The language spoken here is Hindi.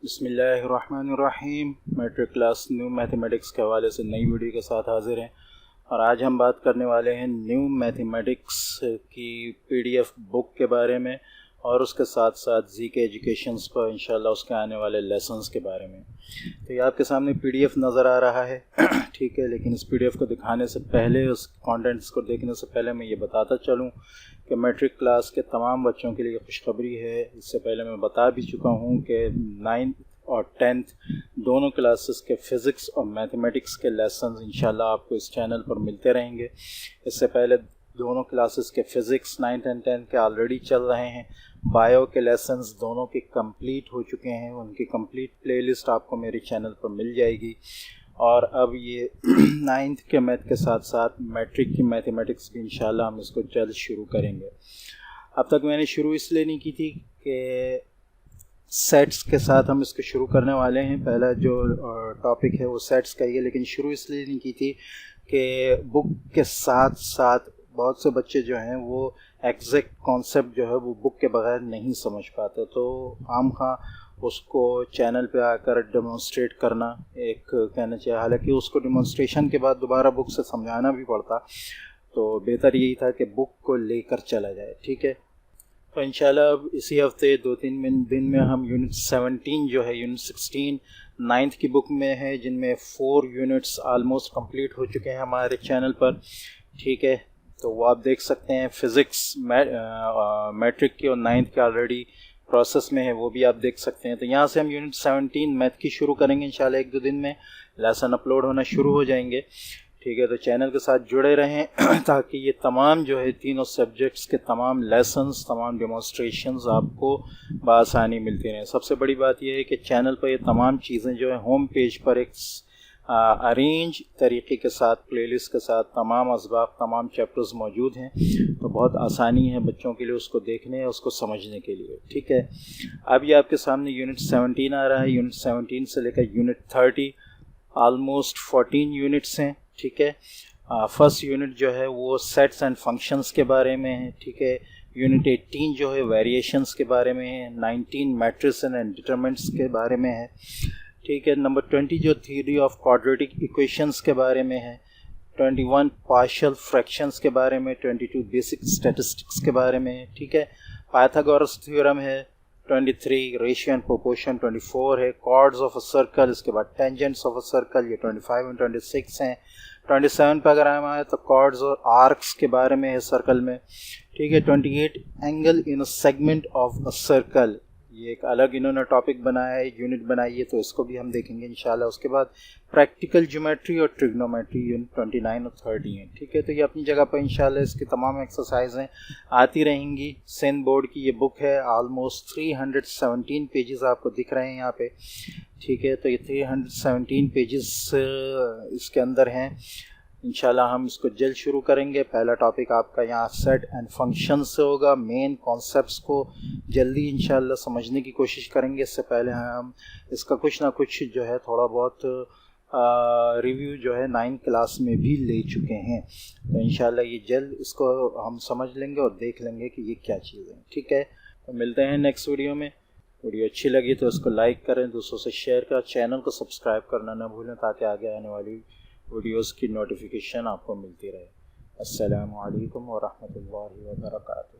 बिस्मिल्लाहिर्रहमानिर्रहीम। मैट्रिक क्लास न्यू मैथमेटिक्स के हवाले से नई वीडियो के साथ हाजिर हैं और आज हम बात करने वाले हैं न्यू मैथमेटिक्स की पीडीएफ बुक के बारे में और उसके साथ साथ जी के एजुकेशंस पर इंशाल्लाह उसके आने वाले लेसन्स के बारे में। तो ये आपके सामने पीडीएफ नज़र आ रहा है ठीक है, लेकिन इस पीडीएफ को दिखाने से पहले, उस कंटेंट्स को देखने से पहले मैं ये बताता चलूँ कि मैट्रिक क्लास के तमाम बच्चों के लिए खुशखबरी है। इससे पहले मैं बता भी चुका हूँ कि 9th और 10th दोनों क्लासेस के फ़िज़िक्स और मैथमेटिक्स के लेसन्स इंशाल्लाह आपको इस चैनल पर मिलते रहेंगे। इससे पहले दोनों क्लासेस के फ़िज़िक्स 9th एंड 10th के ऑलरेडी चल रहे हैं। बायो के लेसन्स दोनों के कंप्लीट हो चुके हैं, उनकी कंप्लीट प्लेलिस्ट आपको मेरे चैनल पर मिल जाएगी। और अब ये 9th के मैथ के साथ साथ मैट्रिक की मैथमेटिक्स भी इंशाल्लाह हम इसको जल्द शुरू करेंगे। अब तक मैंने शुरू इसलिए नहीं की थी कि सेट्स के साथ हम इसको शुरू करने वाले हैं। पहला जो टॉपिक है वो सेट्स का ही है, लेकिन शुरू इसलिए नहीं की थी कि बुक के साथ साथ बहुत से बच्चे जो हैं वो एग्जैक्ट कॉन्सेप्ट जो है वो बुक के बगैर नहीं समझ पाते, तो आम खां उसको चैनल पे आकर डेमोन्स्ट्रेट करना एक कहना चाहिए। हालांकि उसको डेमोन्स्ट्रेशन के बाद दोबारा बुक से समझाना भी पड़ता, तो बेहतर यही था कि बुक को लेकर चला जाए। ठीक है, तो इंशाल्लाह अब इसी हफ्ते 2-3 दिन में हम यूनिट 17 जो है, यूनिट 16 9th की बुक में है, जिनमें 4 यूनिट्स आलमोस्ट कंप्लीट हो चुके हैं हमारे चैनल पर। ठीक है, तो वो आप देख सकते हैं। फ़िज़िक्स मैट्रिक की और 9th की ऑलरेडी प्रोसेस में है, वो भी आप देख सकते हैं। तो यहाँ से हम यूनिट 17 मैथ की शुरू करेंगे इंशाल्लाह। 1-2 दिन में लेसन अपलोड होना शुरू हो जाएंगे। ठीक है, तो चैनल के साथ जुड़े रहें ताकि ये तमाम जो है तीनों सब्जेक्ट्स के तमाम लेसन्स, तमाम डेमोन्स्ट्रेशंस आपको बआसानी मिलती रहें। सबसे बड़ी बात यह है कि चैनल पर ये तमाम चीज़ें जो है होम पेज पर एक अरेंज तरीके के साथ, प्लेलिस्ट के साथ तमाम असबाब, तमाम चैप्टर्स मौजूद हैं, तो बहुत आसानी है बच्चों के लिए उसको देखने, उसको समझने के लिए। ठीक है, अब ये आपके सामने यूनिट 17 आ रहा है। यूनिट 17 से लेकर यूनिट 30 आलमोस्ट 14 यूनिट्स हैं। ठीक है, फर्स्ट यूनिट जो है वो सेट्स एंड फंक्शंस के बारे में है। ठीक है, यूनिट 18 जो है वेरिएशंस के बारे में है। 19 मैट्रिसेस एंड डिटरमिनेंट्स के बारे में है। ठीक है, नंबर 20 जो थ्योरी ऑफ क्वाड्रेटिक इक्वेशंस के बारे में है। 21 पार्शियल फ्रैक्शंस के बारे में। 22 बेसिक स्टैटिस्टिक्स के बारे में है। ठीक है, पाइथागोरस थ्योरम है। 23 रेशियो एंड प्रोपोर्शन। 24 है कॉर्ड्स ऑफ अ सर्कल। इसके बाद टेंजेंट्स ऑफ अ सर्कल, ये 25 एंड 26 हैं। 27 पर अगर हम आए तो कॉर्ड्स और आर्क्स के बारे में है सर्कल में। ठीक है, 28 angle in a segment of a circle, ये एक अलग इन्होंने टॉपिक बनाया है, यूनिट बनाई है, तो इसको भी हम देखेंगे इंशाल्लाह। उसके बाद प्रैक्टिकल ज्योमेट्री और ट्रिग्नोमेट्री यूनिट 29 और 30 हैं। ठीक है, तो ये अपनी जगह पर इंशाल्लाह इसकी तमाम एक्सरसाइजें आती रहेंगी। सेन बोर्ड की ये बुक है, ऑलमोस्ट 317 पेजेस आपको दिख रहे हैं यहाँ पे। ठीक है, तो ये 317 पेजेस इसके अंदर हैं। इंशाल्लाह हम इसको जल्द शुरू करेंगे। पहला टॉपिक आपका यहाँ सेट एंड फंक्शन से होगा। मेन कॉन्सेप्ट्स को जल्दी इंशाल्लाह समझने की कोशिश करेंगे। इससे पहले हम इसका कुछ ना कुछ जो है थोड़ा बहुत रिव्यू जो है 9th क्लास में भी ले चुके हैं, तो इंशाल्लाह ये जल्द इसको हम समझ लेंगे और देख लेंगे कि ये क्या चीज़ है। ठीक है, तो मिलते हैं नेक्स्ट वीडियो में। वीडियो अच्छी लगी तो इसको लाइक करें, दूसरों से शेयर करें, चैनल को सब्सक्राइब करना ना भूलें ताकि आगे आने वाली वीडियोस की नोटिफिकेशन आपको मिलती रहे। अस्सलामु अलैकुम व रहमतुल्लाहि व बरकातुहू।